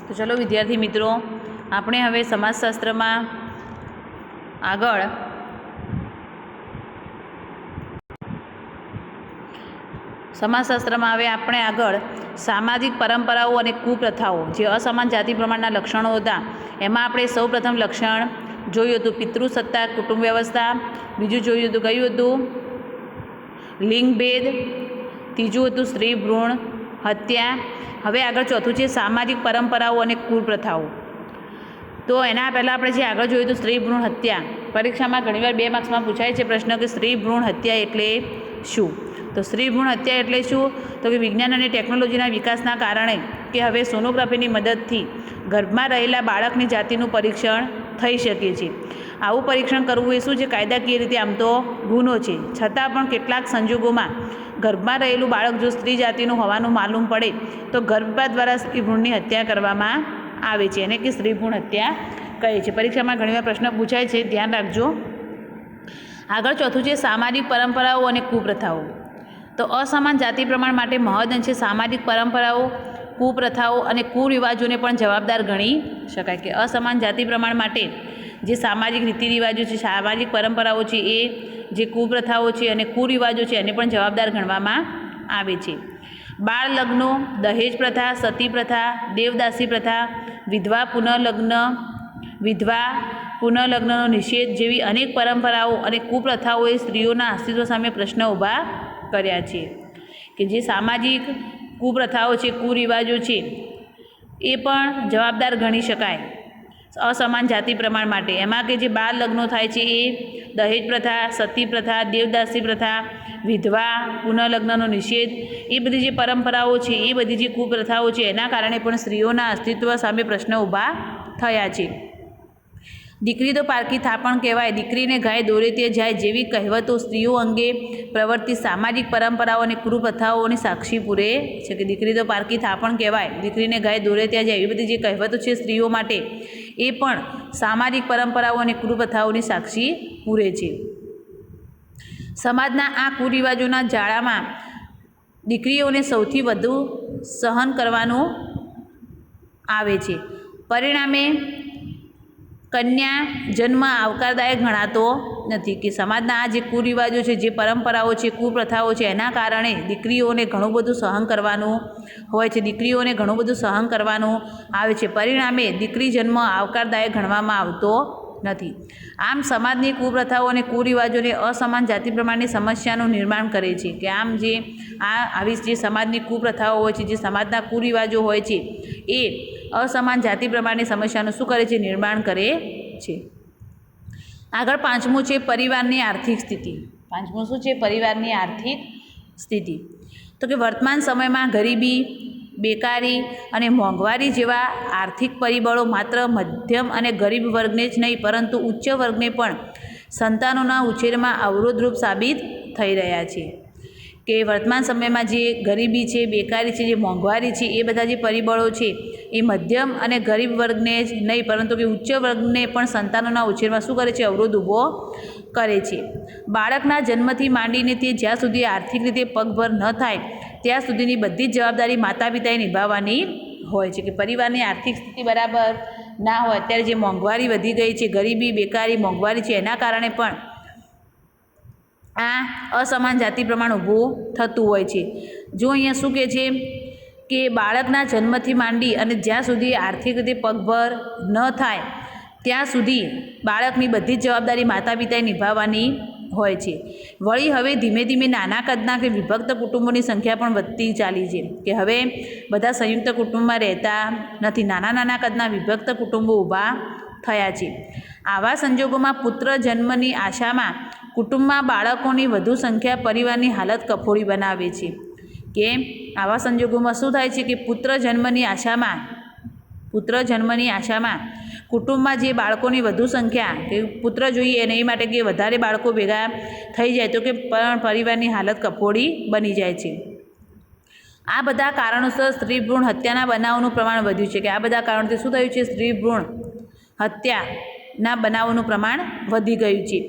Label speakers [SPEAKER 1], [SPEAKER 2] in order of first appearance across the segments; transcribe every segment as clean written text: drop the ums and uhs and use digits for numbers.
[SPEAKER 1] તો ચલો વિદ્યાર્થી મિત્રો, આપણે હવે સમાજશાસ્ત્રમાં આગળ સામાજિક પરંપરાઓ અને કુપ્રથાઓ, જે અસમાન જાતિ પ્રમાણના લક્ષણો હતા એમાં આપણે સૌપ્રથમ લક્ષણ જોયું હતું પિતૃસત્તાક કુટુંબ વ્યવસ્થા, બીજું જોયું હતું કયું હતું લિંગભેદ, ત્રીજું હતું સ્ત્રી ભ્રૂણ હત્યા. હવે આગળ ચોથું છે સામાજિક પરંપરાઓ અને કુપ્રથાઓ. તો એના પહેલાં આપણે જે આગળ જોયું હતું સ્ત્રી ભ્રૂણ હત્યા, પરીક્ષામાં ઘણીવાર 2 માર્ક્સમાં પૂછાય છે પ્રશ્ન કે સ્ત્રી ભ્રૂણ હત્યા એટલે શું. તો સ્ત્રી ભ્રૂણ હત્યા એટલે શું, તો કે વિજ્ઞાન અને ટેકનોલોજીના વિકાસના કારણે કે હવે સોનોગ્રાફીની મદદથી ગર્ભમાં રહેલા બાળકની જાતિનું પરીક્ષણ થઈ શકે છે. આવું પરીક્ષણ કરવું એ શું છે, કાયદાકીય રીતે આમ તો ગુનો છે, છતાં પણ કેટલાક સંજોગોમાં ગર્ભમાં રહેલું બાળક જો સ્ત્રી જાતિનું હોવાનું માલુમ પડે તો ગર્ભપાત દ્વારા સ્ત્રી ભ્રૂણની હત્યા કરવામાં આવે છે, એને કે સ્ત્રી ભ્રૂણ હત્યા કહે છે. પરીક્ષામાં ઘણીવાર પ્રશ્ન પૂછાય છે, ધ્યાન રાખજો. આગળ ચોથું છે સામાજિક પરંપરાઓ અને કુપ્રથાઓ. તો અસમાન જાતિ પ્રમાણ માટે મહદઅંશે સામાજિક પરંપરાઓ, કુપ્રથાઓ અને કુરિવાજોને પણ જવાબદાર ગણી શકાય. કે અસમાન જાતિ પ્રમાણ માટે જે સામાજિક રીતિ રિવાજો છે, સામાજિક પરંપરાઓ છે, એ જે કુપ્રથાઓ છે અને કુરિવાજો છે એને પણ જવાબદાર ગણવામાં આવે છે. બાળ લગ્નો, દહેજ પ્રથા, સતી પ્રથા, દેવદાસી પ્રથા, વિધવા પુનઃલગ્નનો નિષેધ જેવી અનેક પરંપરાઓ અને કુપ્રથાઓએ સ્ત્રીઓના અસ્તિત્વ સામે પ્રશ્ન ઊભા કર્યા છે. કે જે સામાજિક કુપ્રથાઓ છે, કુરિવાજો છે, એ પણ જવાબદાર ગણી શકાય અસમાન જાતિ પ્રમાણ માટે. એમાં કે જે બાળ લગ્નો થાય છે એ, દહેજ પ્રથા, સતી પ્રથા, દેવદાસી પ્રથા, વિધવા પુનઃલગ્નનો નિષેધ, એ બધી જે પરંપરાઓ છે, એ બધી જે કુપ્રથાઓ છે એના કારણે પણ સ્ત્રીઓના અસ્તિત્વ સામે પ્રશ્ન ઊભા થયા છે. દીકરી તો પારકી થાપણ કહેવાય, દીકરીને ગાય દોરે તે જાય જેવી કહેવતો સ્ત્રીઓ અંગે પ્રવર્તી સામાજિક પરંપરાઓ અને કુપ્રથાઓની સાક્ષી પૂરે છે. કે દીકરી તો પારકી થાપણ કહેવાય, દીકરીને ગાય દોરે ત્યાં જાય, એવી બધી જે કહેવતો છે સ્ત્રીઓ માટે, એ પણ સામાજિક પરંપરાઓ અને કુપ્રથાઓની સાક્ષી પૂરે છે. સમાજના આ કુરિવાજોના જાળામાં દીકરીઓને સૌથી વધુ સહન કરવાનું આવે છે. પરિણામે કન્યા જન્મ આવકારદાયક ગણાતો નથી. કે સમાજના આ જે કુરિવાજો છે, જે પરંપરાઓ છે, કુપ્રથાઓ છે, એના કારણે દીકરીઓને ઘણું બધું સહન કરવાનું હોય છે, દીકરીઓને ઘણું બધું સહન કરવાનું આવે છે. પરિણામે દીકરી જન્મ આવકારદાયક ગણવામાં આવતો નથી. આમ સમાજની કુપ્રથાઓ અને કુરિવાજોને અસમાન જાતિ પ્રમાણની સમસ્યાનું નિર્માણ કરે છે. કે આમ જે આવી જે સમાજની કુપ્રથાઓ હોય છે, જે સમાજના કુરિવાજો હોય છે, એ અસમાન જાતિ પ્રમાણની સમસ્યાનું શું કરે છે, નિર્માણ કરે છે. આગળ પાંચમું છે પરિવારની આર્થિક સ્થિતિ. પાંચમું શું છે, પરિવારની આર્થિક સ્થિતિ. તો કે વર્તમાન સમયમાં ગરીબી, બેકારી અને મોંઘવારી જેવા આર્થિક પરિબળો માત્ર મધ્યમ અને ગરીબ વર્ગને જ નહીં પરંતુ ઉચ્ચ વર્ગને પણ સંતાનોના ઉછેરમાં અવરોધરૂપ સાબિત થઈ રહ્યા છે. કે વર્તમાન સમયમાં જે ગરીબી છે, બેકારી છે, જે મોંઘવારી છે, એ બધા જે પરિબળો છે એ મધ્યમ અને ગરીબ વર્ગને જ નહીં પરંતુ કે ઉચ્ચ વર્ગને પણ સંતાનોના ઉછેરમાં શું કરે છે, અવરોધ ઊભો કરે છે. બાળકના જન્મથી માંડીને તે જ્યાં સુધી આર્થિક રીતે પગભર ન થાય ત્યાં સુધીની બધી જ જવાબદારી માતા પિતાએ નિભાવવાની હોય છે. કે પરિવારની આર્થિક સ્થિતિ બરાબર ના હોય, અત્યારે જે મોંઘવારી વધી ગઈ છે, ગરીબી, બેકારી, મોંઘવારી છે, એના કારણે પણ આ અસમાન જાતિ પ્રમાણ ઊભું થતું હોય છે. જો અહીંયા શું કહે છે કે બાળકના જન્મથી માંડી અને જ્યાં સુધી આર્થિક રીતે પગભર ન થાય ત્યાં સુધી બાળકની બધી જ જવાબદારી માતા પિતાએ નિભાવવાની હોય છે. વળી હવે ધીમે ધીમે નાના કદના કે વિભક્ત કુટુંબોની સંખ્યા પણ વધતી ચાલી છે. કે હવે બધા સંયુક્ત કુટુંબમાં રહેતા નથી, નાના નાના કદના વિભક્ત કુટુંબો ઊભા થયા છે. આવા સંજોગોમાં પુત્ર જન્મની આશામાં કુટુંબમાં બાળકોની વધુ સંખ્યા પરિવારની હાલત કફોડી બનાવે છે. કે આવા સંજોગોમાં શું થાય છે કે પુત્ર જન્મની આશામાં કુટુંબમાં જે બાળકોની વધુ સંખ્યા, કે પુત્ર જોઈએ અને એ માટે કે વધારે બાળકો ભેગા થઈ જાય તો કે પણ પરિવારની હાલત કફોડી બની જાય છે. આ બધા કારણોસર સ્ત્રી ભ્રૂણ હત્યાના બનાવોનું પ્રમાણ વધ્યું છે. કે આ બધા કારણોથી શું થયું છે, સ્ત્રી ભ્રૂણ હત્યાના બનાવોનું પ્રમાણ વધી ગયું છે.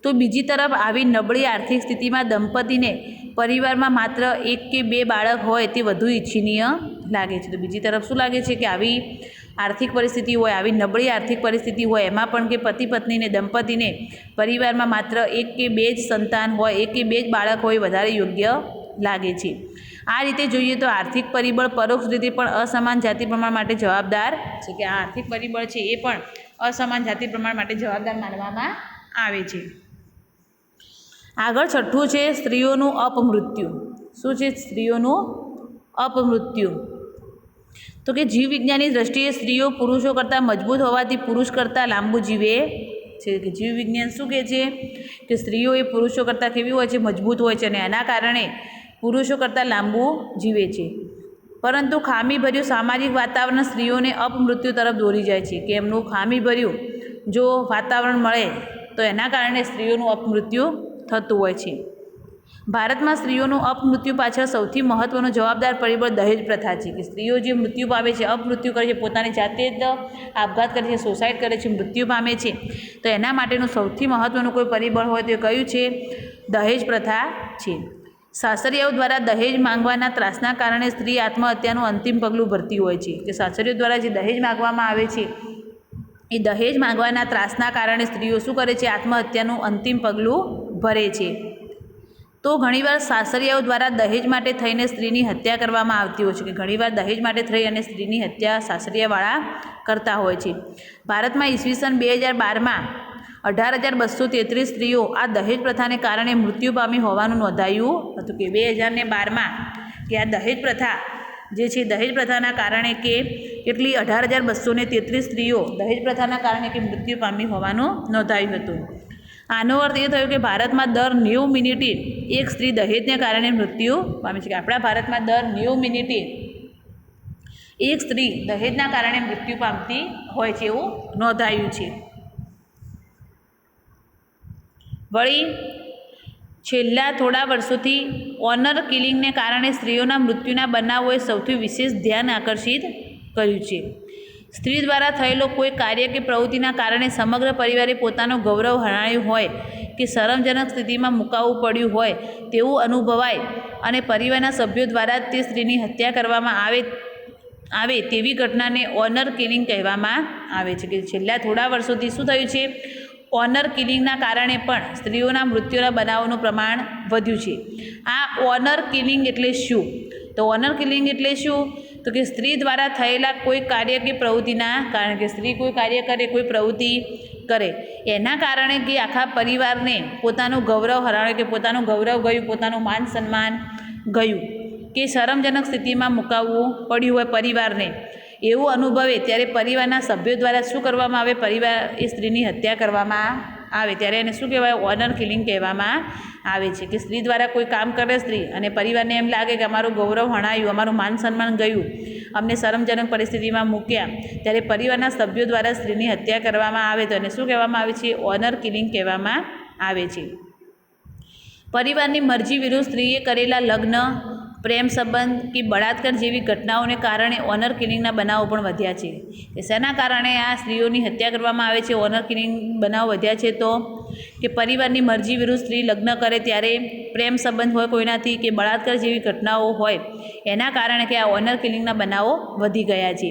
[SPEAKER 1] તો બીજી તરફ આવી નબળી આર્થિક સ્થિતિમાં દંપતીને પરિવારમાં માત્ર 1 કે 2 બાળક હોય તે વધુ ઇચ્છનીય લાગે છે. તો બીજી તરફ શું લાગે છે કે આવી આર્થિક પરિસ્થિતિ હોય, આવી નબળી આર્થિક પરિસ્થિતિ હોય, એમાં પણ કે પતિ પત્નીને દંપતીને પરિવારમાં માત્ર એક કે બે જ સંતાન હોય, એક કે બે જ બાળક હોય વધારે યોગ્ય લાગે છે. આ રીતે જોઈએ તો આર્થિક પરિબળ પરોક્ષ રીતે પણ અસમાન જાતિ પ્રમાણ માટે જવાબદાર છે, કે આ આર્થિક પરિબળ છે એ પણ અસમાન જાતિ પ્રમાણ માટે જવાબદાર માનવામાં આવે છે. આગળ છઠ્ઠું છે સ્ત્રીઓનું અપમૃત્યુ. શું છે સ્ત્રીઓનું અપમૃત્યુ? તો કે જીવ વિજ્ઞાનની દ્રષ્ટિએ સ્ત્રીઓ પુરુષો કરતાં મજબૂત હોવાથી પુરુષ કરતાં લાંબુ જીવે છે. કે જીવ વિજ્ઞાન શું કહે છે કે સ્ત્રીઓ એ પુરુષો કરતાં કેવી હોય છે? મજબૂત હોય છે, અને એના કારણે પુરુષો કરતાં લાંબુ જીવે છે. પરંતુ ખામીભર્યું સામાજિક વાતાવરણ સ્ત્રીઓને અપમૃત્યુ તરફ દોરી જાય છે, કે એમનું ખામીભર્યું જો વાતાવરણ મળે તો એના કારણે સ્ત્રીઓનું અપમૃત્યુ થતું હોય છે. ભારતમાં સ્ત્રીઓનું અપમૃત્યુ પાછળ સૌથી મહત્ત્વનો જવાબદાર પરિબળ દહેજ પ્રથા છે, કે સ્ત્રીઓ જે મૃત્યુ પામે છે, અપમૃત્યુ કરે છે, પોતાની જાતે જ આપઘાત કરે છે, સુસાઇડ કરે છે, મૃત્યુ પામે છે, તો એના માટેનું સૌથી મહત્ત્વનું કોઈ પરિબળ હોય તો એ કયું છે? દહેજ પ્રથા છે. સાસરિયાઓ દ્વારા દહેજ માંગવાના ત્રાસના કારણે સ્ત્રી આત્મહત્યાનું અંતિમ પગલું ભરતી હોય છે, કે સાસરીઓ દ્વારા જે દહેજ માગવામાં આવે છે એ દહેજ માગવાના ત્રાસના કારણે સ્ત્રીઓ શું કરે છે? આત્મહત્યાનું અંતિમ પગલું ભરે છે. તો ઘણીવાર સાસરિયાઓ દ્વારા દહેજ માટે થઈને સ્ત્રીની હત્યા કરવામાં આવતી હોય છે, કે ઘણીવાર દહેજ માટે થઈ અને સ્ત્રીની હત્યા સાસરિયાવાળા કરતા હોય છે. ભારતમાં ઈસવીસન 2012માં 18,233 સ્ત્રીઓ આ દહેજ પ્રથાને કારણે મૃત્યુ પામી હોવાનું નોંધાયું હતું. કે 2012માં કે આ દહેજ પ્રથા જે છે, દહેજ પ્રથાના કારણે કે કેટલી 18,233 સ્ત્રીઓ દહેજ પ્રથાના કારણે કે મૃત્યુ પામી હોવાનું નોંધાયું હતું. આનો અર્થ એ થયો કે ભારતમાં દર 90 મિનિટે એક સ્ત્રી દહેજને કારણે મૃત્યુ પામે છે, કે આપણા ભારતમાં દર 90 મિનિટે એક સ્ત્રી દહેજના કારણે મૃત્યુ પામતી હોય છે એવું નોંધાયું છે. વળી છેલ્લા થોડા વર્ષોથી ઓનર કિલિંગને કારણે સ્ત્રીઓના મૃત્યુના બનાવોએ સૌથી વિશેષ ધ્યાન આકર્ષિત કર્યું છે. સ્ત્રી દ્વારા થયેલો કોઈ કાર્ય કે પ્રવૃત્તિના કારણે સમગ્ર પરિવારે પોતાનું ગૌરવ હરાવ્યું હોય કે શરમજનક સ્થિતિમાં મુકાવવું પડ્યું હોય તેવું અનુભવાય, અને પરિવારના સભ્યો દ્વારા તે સ્ત્રીની હત્યા કરવામાં આવે તેવી ઘટનાને ઓનર કિલિંગ કહેવામાં આવે છે. કે છેલ્લા થોડા વર્ષોથી શું થયું છે? ઓનર કિલિંગના કારણે પણ સ્ત્રીઓના મૃત્યુના બનાવોનું પ્રમાણ વધ્યું છે. આ ઓનર કિલિંગ એટલે શું? તો ઓનર કિલિંગ એટલે શું? તો કે સ્ત્રી દ્વારા થયેલા કોઈ કાર્ય કે પ્રવૃત્તિના કારણે, કે સ્ત્રી કોઈ કાર્ય કરે, કોઈ પ્રવૃત્તિ કરે, એના કારણે કે આખા પરિવારને પોતાનું ગૌરવ હરાવે, કે પોતાનું ગૌરવ ગયું, પોતાનું માન સન્માન ગયું, કે શરમજનક સ્થિતિમાં મુકાવવું પડ્યું હોય પરિવારને, એવું અનુભવે ત્યારે પરિવારના સભ્યો દ્વારા શું કરવામાં આવે? પરિવાર એ સ્ત્રીની હત્યા કરવામાં આવે ત્યારે એને શું કહેવાય? ઓનર કિલિંગ કહેવામાં આવે છે. કે સ્ત્રી દ્વારા કોઈ કામ કરે સ્ત્રી, અને પરિવારને એમ લાગે કે અમારું ગૌરવ હણાયું, અમારું માન સન્માન ગયું, અમને શરમજનક પરિસ્થિતિમાં મૂક્યા, ત્યારે પરિવારના સભ્યો દ્વારા સ્ત્રીની હત્યા કરવામાં આવે તો એને શું કહેવામાં આવે છે? ઓનર કિલિંગ કહેવામાં આવે છે. પરિવારની મરજી વિરુદ્ધ સ્ત્રીએ કરેલા લગ્ન, પ્રેમ સંબંધ કે બળાત્કાર જેવી ઘટનાઓને કારણે ઓનર કિલિંગના બનાવો પણ વધ્યા છે. કે શેના કારણે આ સ્ત્રીઓની હત્યા કરવામાં આવે છે? ઓનર કિલિંગ બનાવ વધ્યા છે. તો કે પરિવારની મરજી વિરુદ્ધ સ્ત્રી લગ્ન કરે ત્યારે, પ્રેમ સંબંધ હોય કોઈનાથી, કે બળાત્કાર જેવી ઘટનાઓ હોય એના કારણે કે આ ઓનર કિલિંગના બનાવો વધી ગયા છે.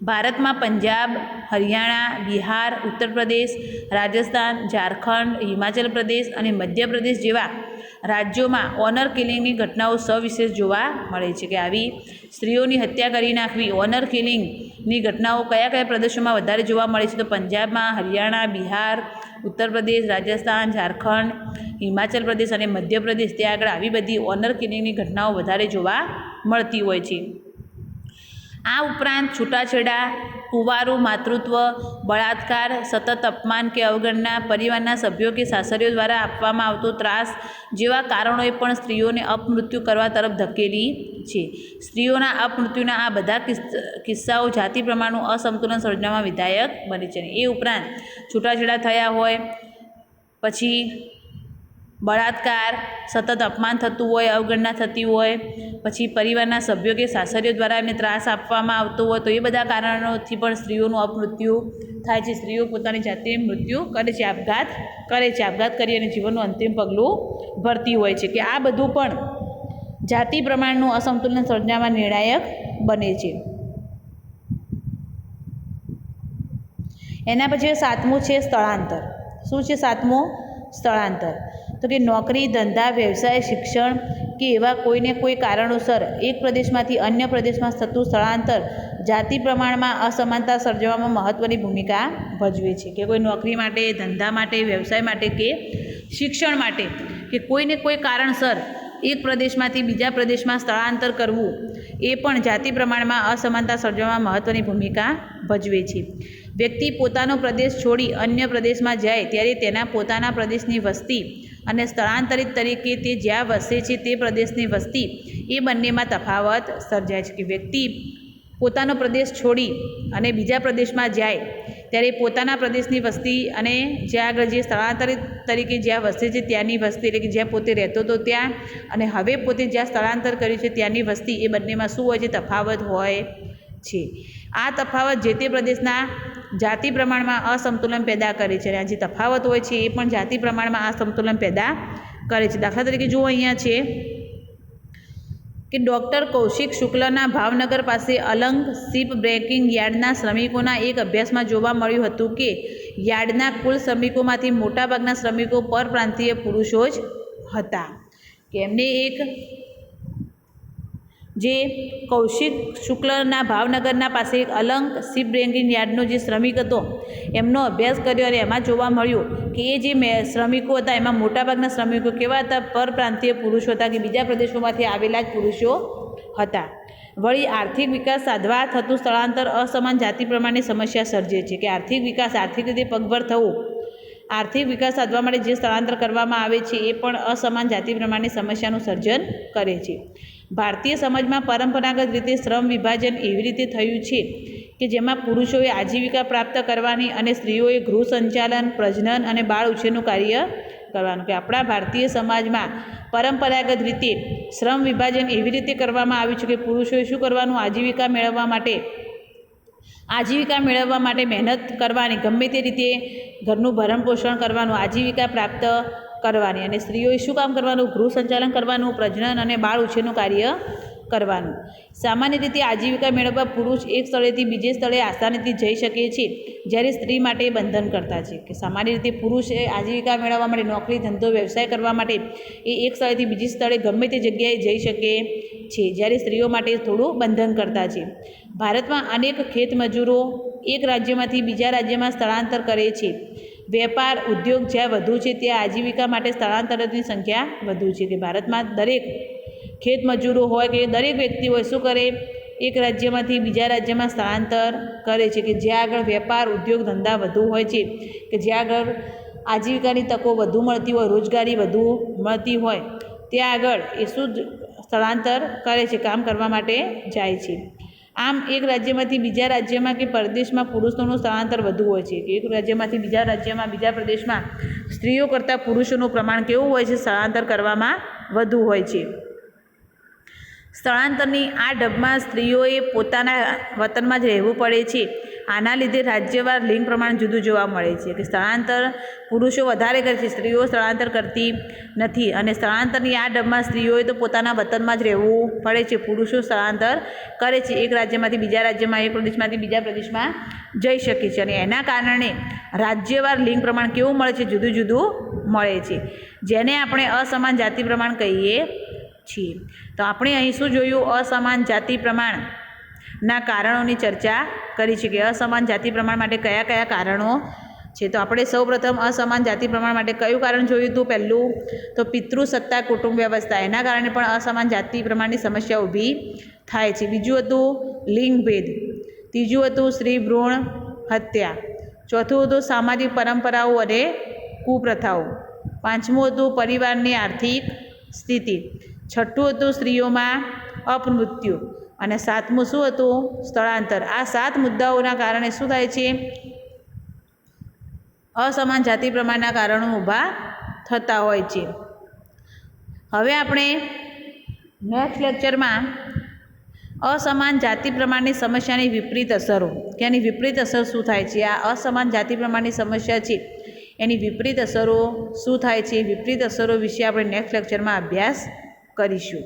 [SPEAKER 1] ભારતમાં પંજાબ, હરિયાણા, બિહાર, ઉત્તર પ્રદેશ, રાજસ્થાન, ઝારખંડ, હિમાચલ પ્રદેશ અને મધ્યપ્રદેશ જેવા રાજ્યોમાં ઓનર કિલિંગની ઘટનાઓ સવિશેષ જોવા મળે છે. કે આવી સ્ત્રીઓની હત્યા કરી નાખવી, ઓનર કિલિંગની ઘટનાઓ કયા કયા પ્રદેશોમાં વધારે જોવા મળે છે? તો પંજાબમાં, હરિયાણા, બિહાર, ઉત્તર પ્રદેશ, રાજસ્થાન, ઝારખંડ, હિમાચલ પ્રદેશ અને મધ્યપ્રદેશ, ત્યાં આગળ આવી બધી ઓનર કિલિંગની ઘટનાઓ વધારે જોવા મળતી હોય છે. આ ઉપરાંત છૂટાછેડા, કુંવારું માતૃત્વ, બળાત્કાર, સતત અપમાન કે અવગણના, પરિવારના સભ્યો કે સાસરીઓ દ્વારા આપવામાં આવતો ત્રાસ જેવા કારણોએ પણ સ્ત્રીઓને અપમૃત્યુ કરવા તરફ ધકેલી છે. સ્ત્રીઓના અપમૃત્યુના આ બધા કિસ્સાઓ જાતિ પ્રમાણનું અસંતુલન સર્જવામાં વિધાયક બને છે. એ ઉપરાંત છૂટાછેડા થયા હોય, પછી બળાત્કાર, સતત અપમાન થતું હોય, અવગણના થતી હોય, પછી પરિવારના સભ્યો કે સાસરીઓ દ્વારા એમને ત્રાસ આપવામાં આવતો હોય, તો એ બધા કારણોથી પણ સ્ત્રીઓનું અપમૃત્યુ થાય છે. સ્ત્રીઓ પોતાની જાતે મૃત્યુ કરે છે, આપઘાત કરે છે, આપઘાત કરી અને જીવનનું અંતિમ પગલું ભરતી હોય છે. કે આ બધું પણ જાતિ પ્રમાણનું અસંતુલન સર્જવામાં નિર્ણાયક બને છે. એના પછી સાતમું છે સ્થળાંતર. શું છે સાતમું? સ્થળાંતર. તો કે નોકરી, ધંધા, વ્યવસાય, શિક્ષણ કે એવા કોઈને કોઈ કારણોસર એક પ્રદેશમાંથી અન્ય પ્રદેશમાં થતું સ્થળાંતર જાતિ પ્રમાણમાં અસમાનતા સર્જવામાં મહત્ત્વની ભૂમિકા ભજવે છે. કે કોઈ નોકરી માટે, ધંધા માટે, વ્યવસાય માટે કે શિક્ષણ માટે કે કોઈને કોઈ કારણસર એક પ્રદેશમાંથી બીજા પ્રદેશમાં સ્થળાંતર કરવું એ પણ જાતિ પ્રમાણમાં અસમાનતા સર્જવામાં મહત્ત્વની ભૂમિકા ભજવે છે. વ્યક્તિ પોતાનો પ્રદેશ છોડી અન્ય પ્રદેશમાં જાય ત્યારે તેના પોતાના પ્રદેશની વસ્તી અને સ્થળાંતરિત તરીકે તે જ્યાં વસે છે તે પ્રદેશની વસ્તી એ બંનેમાં તફાવત સર્જાય છે. કે વ્યક્તિ પોતાનો પ્રદેશ છોડી અને બીજા પ્રદેશમાં જાય ત્યારે પોતાના પ્રદેશની વસ્તી અને જ્યાં આગળ જે સ્થળાંતરિત તરીકે જ્યાં વસે છે ત્યાંની વસ્તી એટલે કે જ્યાં પોતે રહેતો હતો ત્યાં અને હવે પોતે જ્યાં સ્થળાંતર કર્યું છે ત્યાંની વસ્તી એ બંનેમાં શું હોય છે? તફાવત હોય છે. આ તફાવત જે તે પ્રદેશના જાતિ પ્રમાણમાં અસંતુલન પેદા કરે છે અને આ જે તફાવત હોય છે એ પણ જાતિ પ્રમાણમાં અસંતુલન પેદા કરે છે. દાખલા તરીકે જુઓ અહીંયા છે કે ડૉક્ટર કૌશિક શુક્લના ભાવનગર પાસે અલંગ શિપ બ્રેકિંગ યાર્ડના શ્રમિકોના એક અભ્યાસમાં જોવા મળ્યું હતું કે યાર્ડના કુલ શ્રમિકોમાંથી મોટાભાગના શ્રમિકો પરપ્રાંતીય પુરુષો જ હતા. કે એમને એક જે કૌશિક શુક્લના ભાવનગરના પાસે એક અલંગ શિપ બ્રેકિંગ યાર્ડનો જે શ્રમિક હતો એમનો અભ્યાસ કર્યો અને એમાં જોવા મળ્યું કે એ જે શ્રમિકો હતા એમાં મોટાભાગના શ્રમિકો કેવા હતા? પરપ્રાંતીય પુરુષો હતા કે બીજા પ્રદેશોમાંથી આવેલા જ પુરુષો હતા. વળી આર્થિક વિકાસ સાધવા થતું સ્થળાંતર અસમાન જાતિ પ્રમાણની સમસ્યા સર્જે છે. કે આર્થિક વિકાસ, આર્થિક રીતે પગભર થવું, આર્થિક વિકાસ સાધવા માટે જે સ્થળાંતર કરવામાં આવે છે એ પણ અસમાન જાતિ પ્રમાણની સમસ્યાનું સર્જન કરે છે. ભારતીય સમાજમાં પરંપરાગત રીતે શ્રમ વિભાજન એવી રીતે થયું છે કે જેમાં પુરુષોએ આજીવિકા પ્રાપ્ત કરવાની અને સ્ત્રીઓએ ગૃહ સંચાલન, પ્રજનન અને બાળ ઉછેરનું કાર્ય કરવાનું. કે આપણા ભારતીય સમાજમાં પરંપરાગત રીતે શ્રમ વિભાજન એવી રીતે કરવામાં આવ્યું છે કે પુરુષોએ શું કરવાનું? આજીવિકા મેળવવા માટે મહેનત કરવાની, ગમે તે રીતે ઘરનું ભરણ પોષણ કરવાનું, આજીવિકા પ્રાપ્ત કરવાની અને સ્ત્રીઓએ શું કામ કરવાનું? ગૃહ સંચાલન કરવાનું, પ્રજનન અને બાળ ઉછેરનું કાર્ય કરવાનું. સામાન્ય રીતે આજીવિકા મેળવવા પુરુષ એક સ્થળેથી બીજે સ્થળે આસાનીથી જઈ શકે છે જ્યારે સ્ત્રી માટે બંધન કરતા છે. કે સામાન્ય રીતે પુરુષે આજીવિકા મેળવવા માટે, નોકરી, ધંધો, વ્યવસાય કરવા માટે એ એક સ્થળેથી બીજી સ્થળે ગમે તે જગ્યાએ જઈ શકે છે જ્યારે સ્ત્રીઓ માટે થોડું બંધન કરતા છે. ભારતમાં અનેક ખેત મજૂરો એક રાજ્યમાંથી બીજા રાજ્યમાં સ્થળાંતર કરે છે. વેપાર, ઉદ્યોગ જ્યાં વધુ છે ત્યાં આજીવિકા માટે સ્થળાંતરની સંખ્યા વધુ છે. કે ભારતમાં દરેક ખેત મજૂરો હોય કે દરેક વ્યક્તિ હોય શું કરે? એક રાજ્યમાંથી બીજા રાજ્યમાં સ્થળાંતર કરે છે. કે જ્યાં આગળ વેપાર, ઉદ્યોગ, ધંધા વધુ હોય છે, કે જ્યાં આગળ આજીવિકાની તકો વધુ મળતી હોય, રોજગારી વધુ મળતી હોય ત્યાં આગળ એ શું સ્થળાંતર કરે છે? કામ કરવા માટે જાય છે. આમ એક રાજ્યમાંથી બીજા રાજ્યમાં કે પરદેશમાં પુરુષોનું સ્થળાંતર વધુ હોય છે. કે એક રાજ્યમાંથી બીજા રાજ્યમાં, બીજા પ્રદેશમાં સ્ત્રીઓ કરતાં પુરુષોનું પ્રમાણ કેવું હોય છે? સ્થળાંતર કરવામાં વધુ હોય છે. સ્થળાંતરની આ ઢબમાં સ્ત્રીઓએ પોતાના વતનમાં જ રહેવું પડે છે. આના લીધે રાજ્યવાર લિંગ પ્રમાણ જુદું જોવા મળે છે. કે સ્થળાંતર પુરુષો વધારે કરે છે, સ્ત્રીઓ સ્થળાંતર કરતી નથી. અને સ્થળાંતરની આ ઢબમાં સ્ત્રીઓએ તો પોતાના વતનમાં જ રહેવું પડે છે. પુરુષો સ્થળાંતર કરે છે, એક રાજ્યમાંથી બીજા રાજ્યમાં, એક પ્રદેશમાંથી બીજા પ્રદેશમાં જઈ શકે છે. અને એના કારણે રાજ્યવાર લિંગ પ્રમાણ કેવું મળે છે? જુદું જુદું મળે છે, જેને આપણે અસમાન જાતિ પ્રમાણ કહીએ છીએ. તો આપણે અહીં શું જોયું? અસમાન જાતિ પ્રમાણના કારણોની ચર્ચા કરી છે. કે અસમાન જાતિ પ્રમાણ માટે કયા કયા કારણો છે? તો આપણે સૌપ્રથમ અસમાન જાતિ પ્રમાણ માટે કયું કારણ જોયું હતું? પહેલું તો પિતૃસત્તા કુટુંબ વ્યવસ્થા, એના કારણે પણ અસમાન જાતિ પ્રમાણની સમસ્યા ઊભી થાય છે. બીજું હતું લિંગભેદ. ત્રીજું હતું સ્ત્રી ભ્રૂણ હત્યા. ચોથું હતું સામાજિક પરંપરાઓ અને કુપ્રથાઓ. પાંચમું હતું પરિવારની આર્થિક સ્થિતિ. છઠ્ઠું હતું સ્ત્રીઓમાં અપમૃત્યુ. અને સાતમું શું હતું? સ્થળાંતર. આ 7 મુદ્દાઓના કારણે શું થાય છે? અસમાન જાતિ પ્રમાણના કારણો ઊભા થતા હોય છે. હવે આપણે નેક્સ્ટ લેક્ચરમાં અસમાન જાતિ પ્રમાણની સમસ્યાની વિપરીત અસરો, કે એની વિપરીત અસર શું થાય છે? આ અસમાન જાતિ પ્રમાણની સમસ્યા છે એની વિપરીત અસરો શું થાય છે? વિપરીત અસરો વિશે આપણે નેક્સ્ટ લેક્ચરમાં અભ્યાસ કરીશું.